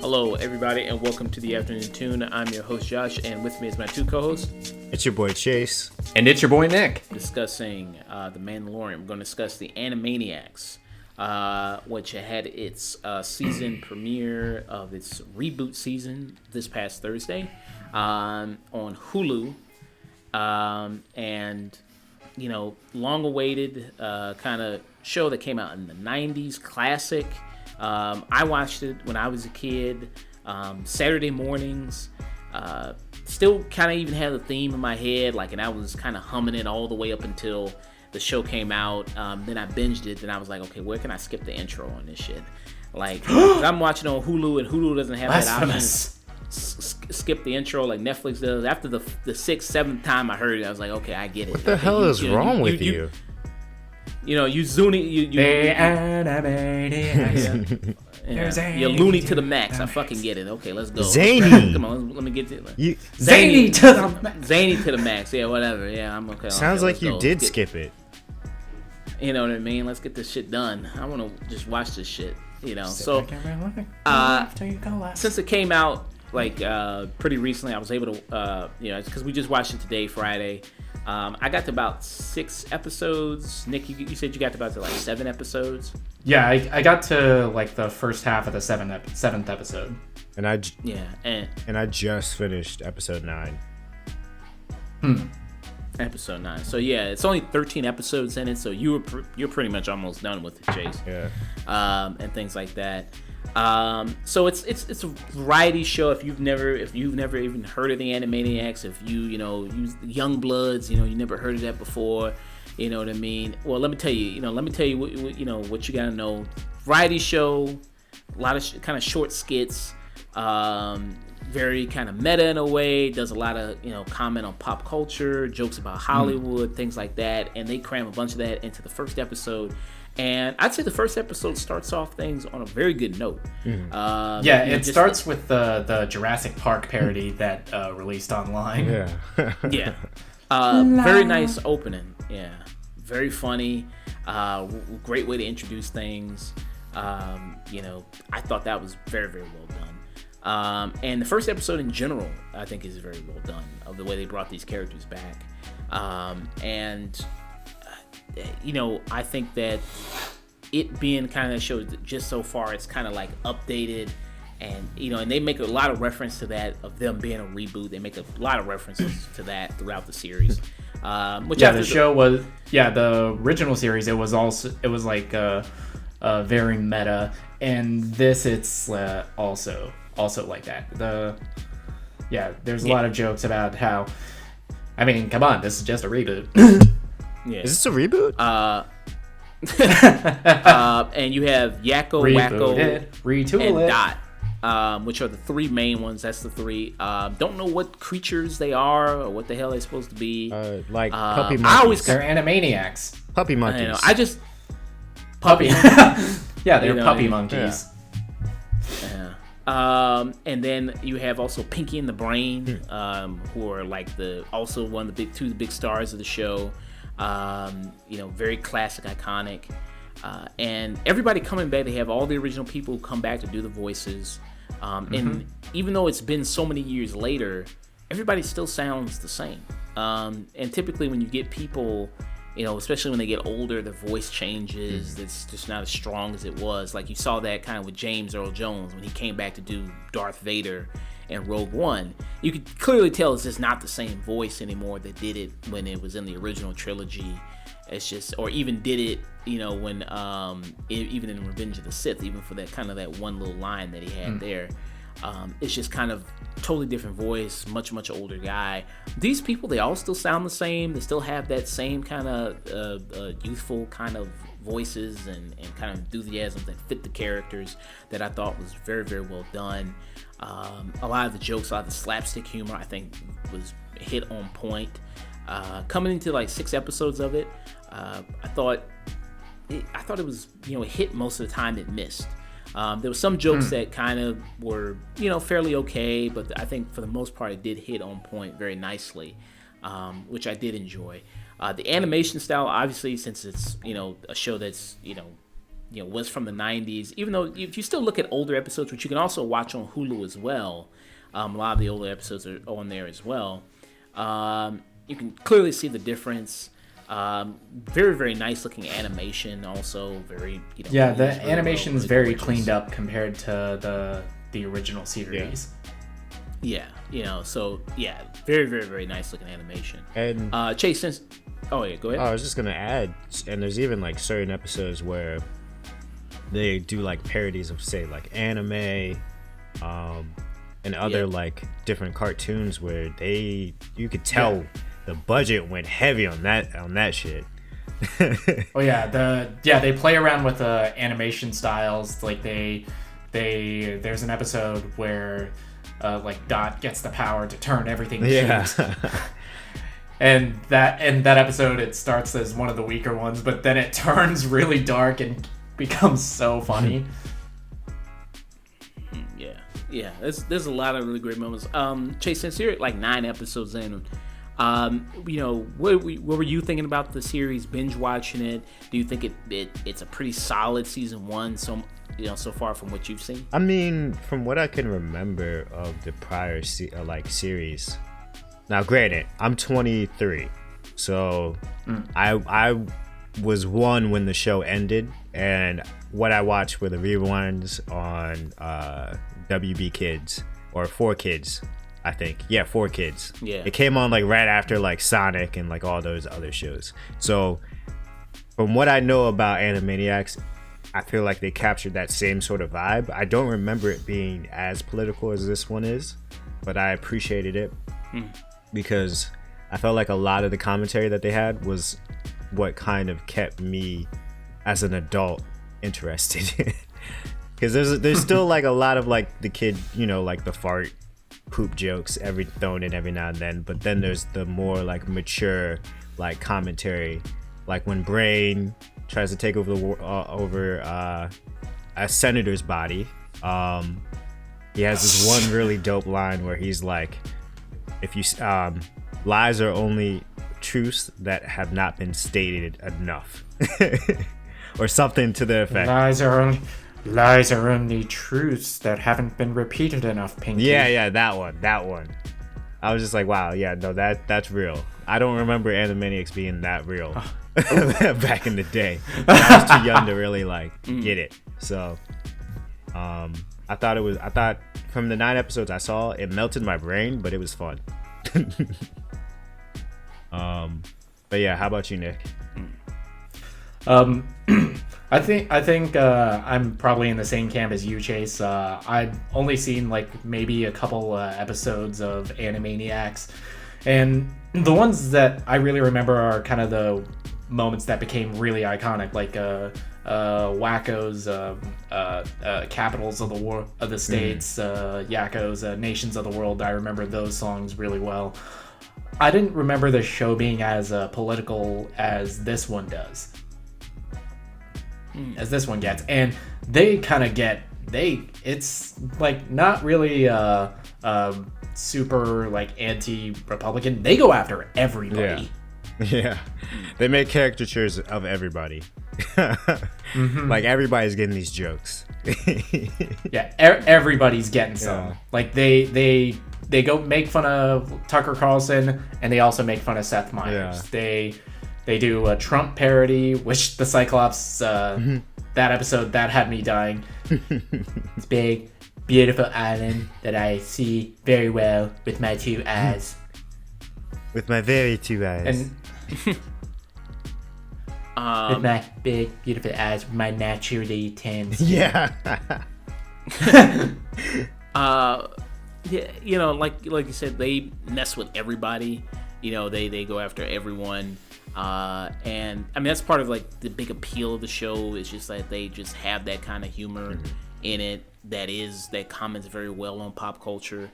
Hello, everybody, and welcome to the Afternoon Tune. I'm your host, Josh, and with me is my two co-hosts. It's your boy, Chayse. And it's your boy, Nick. Discussing The Mandalorian. We're going to discuss the Animaniacs, which had its season premiere of its reboot season this past Thursday on Hulu. And, you know, long-awaited kind of show that came out in the 90s, classic. I watched it when I was a kid, Saturday mornings, still kind of even had a theme in my head, and I was kind of humming it all the way up until the show came out. Then I binged it, and I was like, okay, where can I skip the intro on this shit? I'm watching on Hulu, and Hulu doesn't have that option. Skip the intro like Netflix does. After the 6th, 7th time I heard it, I was like, okay, I get it. What the hell is wrong with you? You know, you Zany, you're loony to the max. I fucking get it. Okay, let's go. Zany. Come on, let me get to it. Zany to the max. Zany to the max. Yeah, whatever. Yeah, I'm okay. Sounds like you did skip it. You know what I mean? Let's get this shit done. I want to just watch this shit. You know, since it came out pretty recently, I was able to, because we just watched it today, Friday. I got to about 6 episodes. Nick, you said you got to about 7 episodes. Yeah, I got to the first half of the 7th episode. And I just finished episode 9. Episode 9. So yeah, it's only 13 episodes in it. So you're pretty much almost done with it, Chayse. Yeah. And things like that. So it's a variety show. If you've never even heard of the Animaniacs, if you young bloods, you never heard of that before, you know what I mean? Well, let me tell you what you gotta know. Variety show, a lot of kind of short skits, very kind of meta in a way. Does a lot of comment on pop culture, jokes about Hollywood, things like that, and they cram a bunch of that into the first episode. And I'd say the first episode starts off things on a very good note. It starts with the Jurassic Park parody that released online. Yeah. Very nice opening. Yeah. Very funny. Great way to introduce things. I thought that was very, very well done. And the first episode in general, I think, is very well done, of the way they brought these characters back. I think that it being kind of shows that just so far it's kind of updated, and and they make a lot of reference to that, of them being a reboot. They make a lot of references to that throughout the series. The original series, it was very meta, and this it's also like that. There's a lot of jokes about how, I mean, come on, this is just a reboot. Yeah. Is this a reboot? And you have Yakko, Wacko, and Dot, which are the 3 main ones. That's the 3. Don't know what creatures they are or what the hell they're supposed to be. Puppy monkeys. They're Animaniacs. Puppy monkeys. Puppy. Yeah, they're puppy monkeys. Yeah. And then you have also Pinky and the Brain, who are also one of the big stars of the show. Very classic, iconic, and everybody coming back. They have all the original people come back to do the voices, and even though it's been so many years later, everybody still sounds the same. And typically when you get people, especially when they get older, their voice changes. It's just not as strong as it was. Like you saw that kind of with James Earl Jones when he came back to do Darth Vader and Rogue One. You could clearly tell it's just not the same voice anymore that did it when it was in the original trilogy. It's just, or even did it, when even in Revenge of the Sith, even for that one little line that he had there. It's just kind of totally different voice, much older guy. These people, they all still sound the same. They still have that same kind of youthful kind of voices and kind of enthusiasm that fit the characters, that I thought was very, very well done. A lot of the jokes, a lot of the slapstick humor, I think was hit on point. Coming into 6 episodes of it, I thought it was, it hit most of the time it missed. There were some jokes that kind of were, fairly okay, but I think for the most part it did hit on point very nicely, which I did enjoy. The animation style, obviously, since it's a show that's was from the 90s. Even though if you still look at older episodes, which you can also watch on Hulu as well, a lot of the older episodes are on there as well. You can clearly see the difference. Very, very nice looking animation. Also, very the animation is very cleaned up compared to the original series. Yeah, so very, very, very nice looking animation. And Chayse, since go ahead. I was just gonna add, and there's even like certain episodes where they do like parodies of, say, like anime, and other like different cartoons where you could tell the budget went heavy on that shit. They play around with animation styles. Like there's an episode where like Dot gets the power to turn everything to and that episode, it starts as one of the weaker ones, but then it turns really dark and becomes so funny. There's a lot of really great moments. Chayse, since you're like 9 episodes in, what were you thinking about the series? Binge watching it? Do you think it's a pretty solid season 1? So far from what you've seen. I mean, from what I can remember of the prior series. Now, granted, I'm 23, so I was 1 when the show ended, and what I watched were the rewinds on WB Kids or 4Kids, I think. Yeah, 4Kids. Yeah. It came on like right after like Sonic and like all those other shows. So from what I know about Animaniacs, I feel like they captured that same sort of vibe. I don't remember it being as political as this one is, but I appreciated it because I felt like a lot of the commentary that they had was what kind of kept me as an adult interested. Because there's still like a lot of like the kid, like the fart poop jokes thrown in every now and then, but then there's the more like mature like commentary, like when Brain tries to take over over a senator's body. He has this one really dope line where he's like, if you lies are only truths that have not been stated enough, or something to the effect. Lies are only truths that haven't been repeated enough, Pinky. Yeah, that one. I was just like, wow, yeah, no, that's real. I don't remember Animaniacs being that real back in the day. I was too young to really like get it. So, I thought from the 9 episodes I saw, it melted my brain, but it was fun. But yeah, how about you, Nick? I think I'm probably in the same camp as you, Chayse. I've only seen like maybe a couple episodes of Animaniacs, and the ones that I really remember are kind of the moments that became really iconic, like Wacko's Capitals of the States, Yakko's Nations of the World. I remember those songs really well. I didn't remember the show being as political as this one does. As this one gets, and they kind of it's like not really super like anti-Republican. They go after everybody. Yeah. They make caricatures of everybody. Like everybody's getting these jokes. Everybody's getting some. Like they go make fun of Tucker Carlson, and they also make fun of Seth Meyers. They do a Trump parody, which the Cyclops, that episode, that had me dying. It's big, beautiful island that I see very well with my 2 eyes. With my very 2 eyes. And with my big, beautiful eyes, with my naturally tan skin. Yeah. Like you said, they mess with everybody. They go after everyone. And I mean, that's part of like the big appeal of the show, is just that they just have that kind of humor in it that comments very well on pop culture.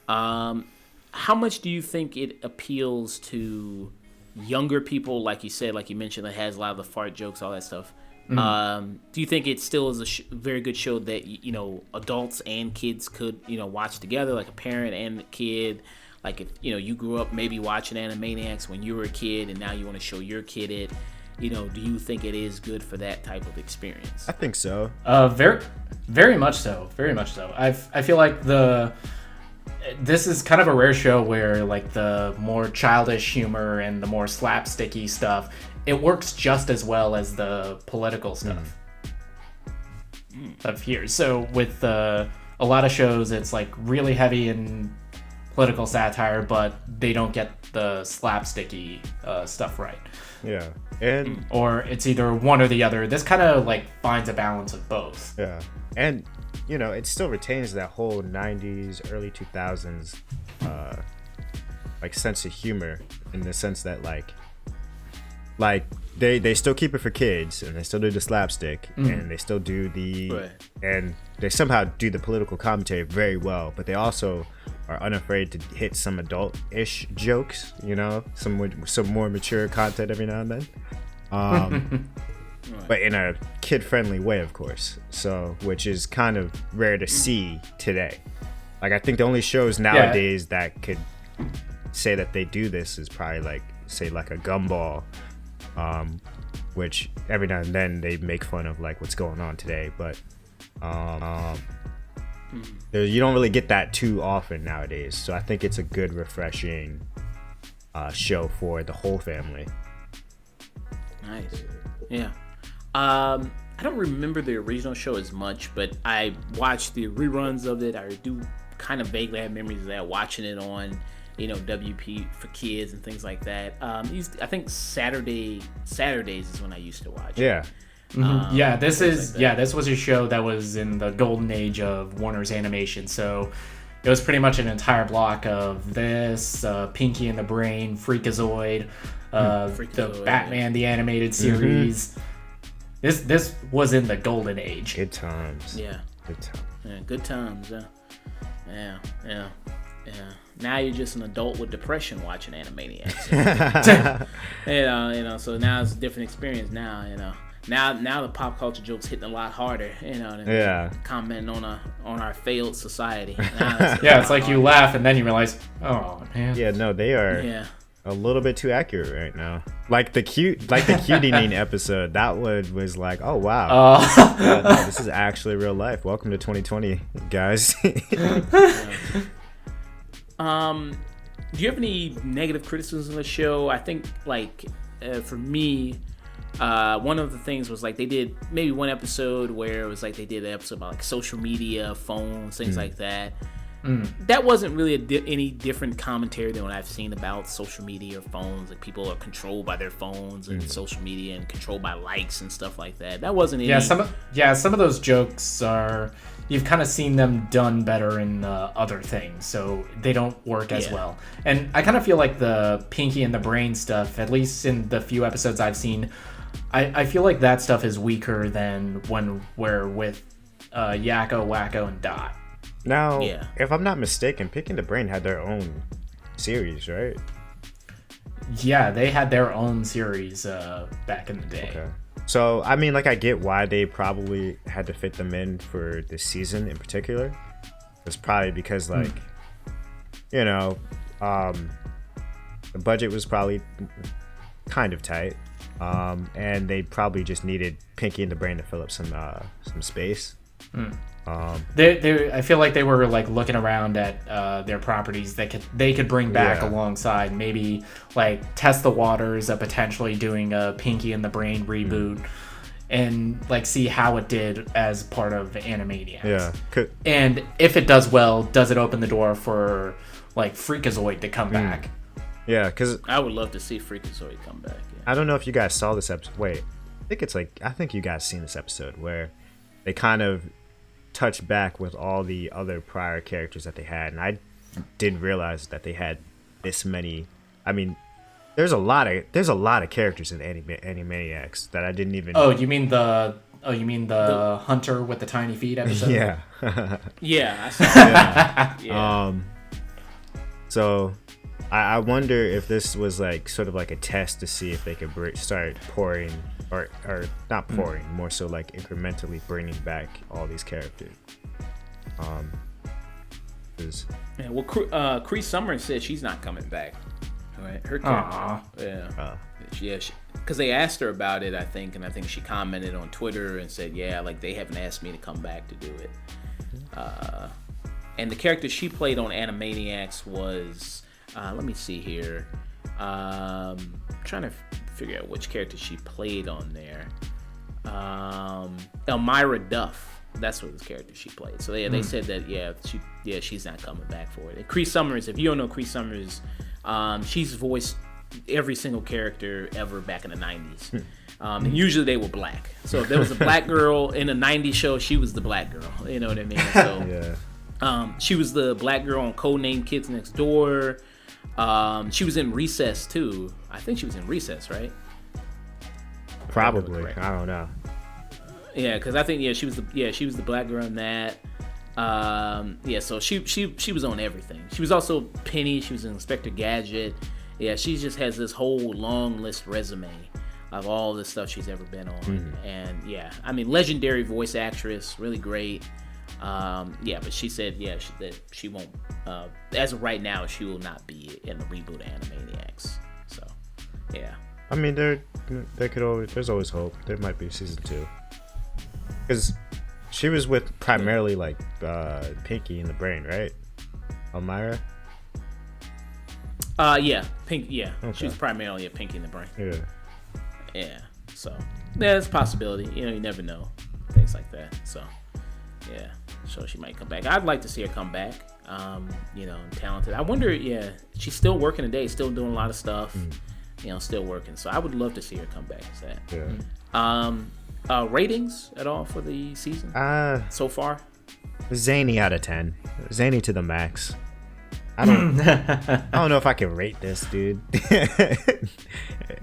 How much do you think it appeals to younger people, like you said, like you mentioned, that has a lot of the fart jokes, all that stuff? Do you think it still is a very good show that adults and kids could watch together, like a parent and a kid? Like if you grew up maybe watching Animaniacs when you were a kid, and now you want to show your kid it. Do you think it is good for that type of experience? I think so. Very, very much so. Very much so. I feel like this is kind of a rare show where like the more childish humor and the more slapsticky stuff, it works just as well as the political stuff of here. So with a lot of shows, it's like really heavy in political satire, but they don't get the slapsticky stuff right. Yeah. And or it's either one or the other. This kind of like finds a balance of both. Yeah. And it still retains that whole 90s, early 2000s like sense of humor, in the sense that like they still keep it for kids, and they still do the slapstick, and they still do and they somehow do the political commentary very well, but they also are unafraid to hit some adult-ish jokes, some more mature content every now and then. But in a kid-friendly way, of course. So, which is kind of rare to see today. Like, I think the only shows nowadays that could say that they do this is probably like a Gumball, which every now and then they make fun of like what's going on today. But you don't really get that too often nowadays. So I think it's a good, refreshing show for the whole family. Nice. Yeah. I don't remember the original show as much, but I watched the reruns of it. I do kind of vaguely have memories of that, watching it on, WP for kids and things like that. I think Saturdays is when I used to watch it. Yeah. This was a show that was in the golden age of Warner's animation. So it was pretty much an entire block of this, Pinky and the Brain, Freakazoid, the Batman the Animated Series. This was in the golden age. Good times. Yeah. Good times. Yeah, good times. Yeah. Now you're just an adult with depression watching Animaniacs. So now it's a different experience. Now the pop culture jokes hitting a lot harder. Than commenting on our failed society. It's like you laugh and then you realize, oh man. Yeah, no, they are a little bit too accurate right now. Like the Cutie episode, that one was like, oh wow, this is actually real life. Welcome to 2020, guys. Do you have any negative criticisms of the show? I think for me, one of the things was like they did maybe one episode where it was like they did an episode about like social media, phones, things like that. That wasn't really any different commentary than what I've seen about social media or phones. Like people are controlled by their phones and social media and controlled by likes and stuff like that. That wasn't any. Some of those jokes are. You've kind of seen them done better in other things, so they don't work as well. And I kind of feel like the Pinky and the Brain stuff, at least in the few episodes I've seen, I feel like that stuff is weaker than when we're with Yakko, Wacko, and Dot. Now, if I'm not mistaken, Pinky and the Brain had their own series, right? Yeah, they had their own series back in the day. Okay. So, I mean, like, I get why they probably had to fit them in for this season in particular. It's probably because, like, the budget was probably kind of tight. And they probably just needed Pinky and the Brain to fill up some space. I feel like they were like looking around at their properties that they could bring back alongside, maybe like test the waters of potentially doing a Pinky and the Brain reboot and like see how it did as part of Animaniacs. Yeah. And if it does well, does it open the door for like Freakazoid to come back? Yeah, because I would love to see Freakazoid come back. Yeah. I don't know if you guys saw this episode. Wait, I think you guys seen this episode where they kind of touch back with all the other prior characters that they had, and I didn't realize that they had this many. I mean, there's a lot of characters in Animaniacs that I didn't even. You mean the hunter with the tiny feet episode? Yeah. Yeah. I saw that. Yeah. So I wonder if this was like sort of like a test to see if they could start pouring. Or not pouring, more so like incrementally bringing back all these characters. Yeah, well, Cree Summers said she's not coming back. Right, her character. Yeah, because they asked her about it, I think, and I think she commented on Twitter and said, "Yeah, like they haven't asked me to come back to do it." And the character she played on Animaniacs was, let me see here, trying to figure out which character she played on there. Elmira Duff. That's what this character she played. So they said that she's not coming back for it. And Cree Summers, if you don't know Cree Summers, she's voiced every single character ever back in the 90s. And usually they were black. So if there was a black girl in a 90s show, she was the black girl. You know what I mean? So she was the black girl on Codename Kids Next Door. She was in Recess too. I think she was in Recess, right? Probably. I don't know. Yeah, because I think she was the black girl in that. So she was on everything. She was also Penny. She was in Inspector Gadget. Yeah, she just has this whole long list resume of all the stuff she's ever been on. And yeah, I mean, legendary voice actress, really great. But she said that she won't. As of right now, she will not be in the reboot of Animaniacs. So yeah. I mean, there's always hope. There might be season 2. Because she was with primarily like Pinky in the Brain, right? Elmira? Pink. Yeah, okay. She was primarily a Pinky in the Brain. Yeah. Yeah. So there's a possibility. You never know, things like that. So yeah, so she might come back. I'd like to see her come back. Talented. I wonder. Yeah, she's still working today. Still doing a lot of stuff. Still working. So I would love to see her come back. Ratings at all for the season so far? Zany out of 10. Zany to the max. I don't know if I can rate this, dude.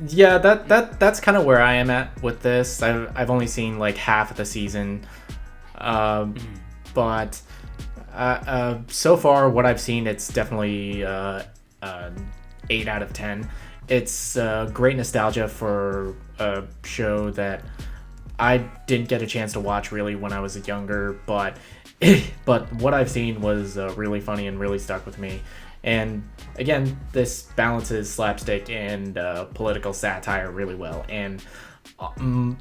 Yeah, that's kind of where I am at with this. I've only seen like half of the season, but so far what I've seen, it's definitely 8 out of 10. It's great nostalgia for a show that I didn't get a chance to watch really when I was younger, but what I've seen was really funny and really stuck with me. And again, this balances slapstick and political satire really well, and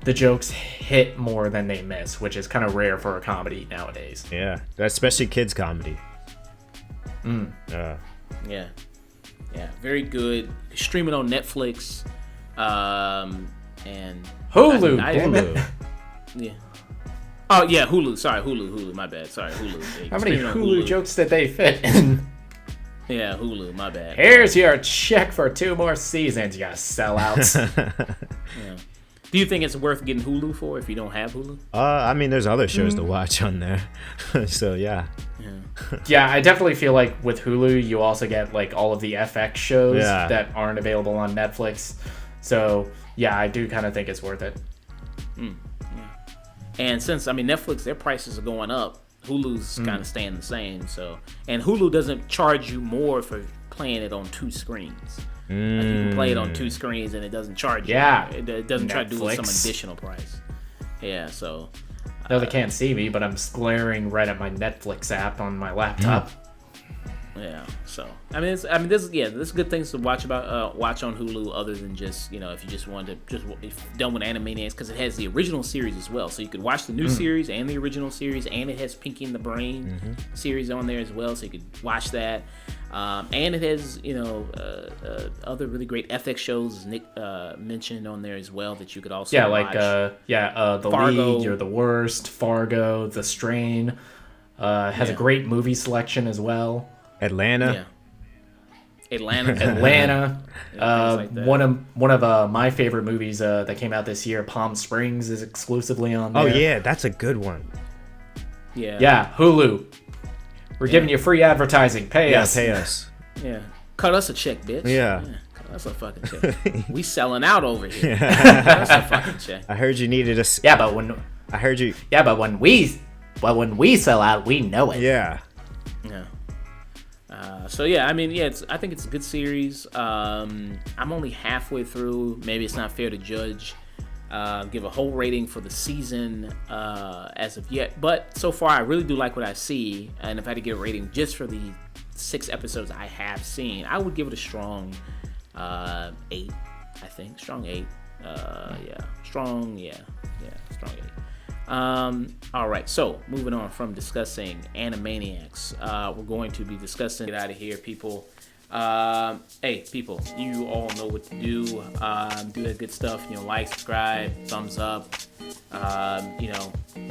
the jokes hit more than they miss, which is kind of rare for a comedy nowadays. Yeah, especially kids comedy. Yeah, very good. Streaming on Netflix, and Hulu. Hulu. Yeah. Oh yeah, Hulu. Sorry, Hulu. My bad. Sorry, Hulu. How many Hulu jokes did they fit in? Yeah, Hulu. My bad. Here's your check for 2 more seasons, you sellouts. Yeah. Do you think it's worth getting Hulu for if you don't have Hulu? I mean, there's other shows to watch on there, so yeah. Yeah, I definitely feel like with Hulu, you also get like all of the FX shows that aren't available on Netflix. So yeah, I do kind of think it's worth it. And since Netflix, their prices are going up, Hulu's kind of staying the same. So, and Hulu doesn't charge you more for playing it on 2 screens. Like you can play it on 2 screens and it doesn't charge you. Yeah, it doesn't try to do Netflix. some additional price. Yeah, so. No, they can't see me, but I'm glaring right at my Netflix app on my laptop. Yeah, so there's good things to watch on Hulu other than just if you just wanted to if done with Animaniacs, because it has the original series as well, so you could watch the new series and the original series, and it has Pinky and the Brain series on there as well, so you could watch that, and it has other really great FX shows, as Nick mentioned, on there as well, that you could also watch. The Fargo. League, You're the Worst, Fargo, The Strain, has a great movie selection as well. Atlanta. Atlanta. Like that. One of my favorite movies that came out this year, Palm Springs, is exclusively on there. Oh yeah, that's a good one. Yeah, Hulu. We're giving you free advertising. Pay us. Pay us. Yeah. Cut us a check, bitch. Yeah. Cut us a fucking check. We selling out over here. Cut us a fucking check. I heard you needed a. Yeah, but when we sell out, we know it. Yeah. Yeah. I think it's a good series. I'm only halfway through. Maybe it's not fair to judge give a whole rating for the season as of yet. But so far, I really do like what I see. And if I had to give a rating just for the 6 episodes I have seen, I would give it a strong 8. I think strong 8. Strong 8. All right, so moving on from discussing Animaniacs, we're going to be discussing. Get out of here, people. Hey, people, you all know what to do. Do that good stuff. Like, subscribe, thumbs up.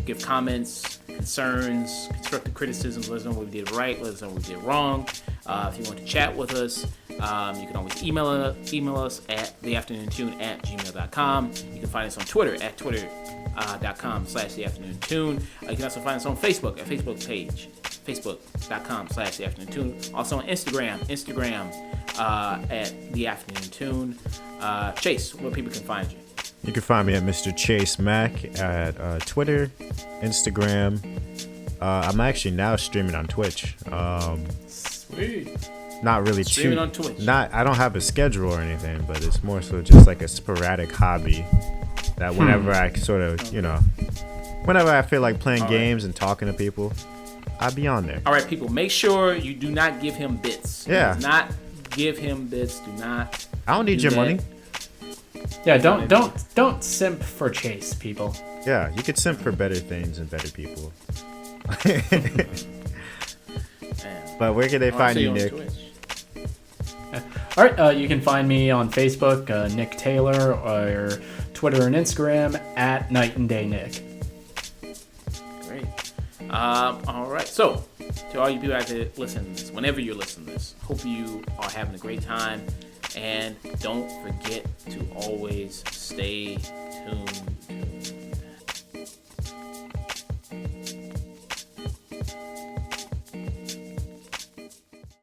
Give comments, concerns, constructive criticisms. Let us know what we did right. Let us know what we did wrong. If you want to chat with us, you can always email us at theafternoontune@gmail.com. You can find us on Twitter at twitter.com/theafternoontune. You can also find us on Facebook at Facebook page, facebook.com/theafternoontune. Also on Instagram at theafternoontune. Chase, where people can find you. You can find me at Mr. Chayse Mac at Twitter, Instagram. I'm actually now streaming on Twitch. Sweet. Not really streaming on Twitch. I don't have a schedule or anything, but it's more so just like a sporadic hobby that whenever I sort of, whenever I feel like playing games and talking to people, I'll be on there. All right, people, make sure you do not give him bits. Yeah. Do not give him bits. Do not. I don't need your money. Yeah, don't simp for Chayse, people. Yeah, you could simp for better things and better people. But where can they find you, Nick? All right, you can find me on Facebook, Nick Taylor, or Twitter and Instagram at Night and Day Nick. Great. All right. So, to all you people out there listening to this, whenever you're listening to this, hope you are having a great time, and don't forget to always stay tuned.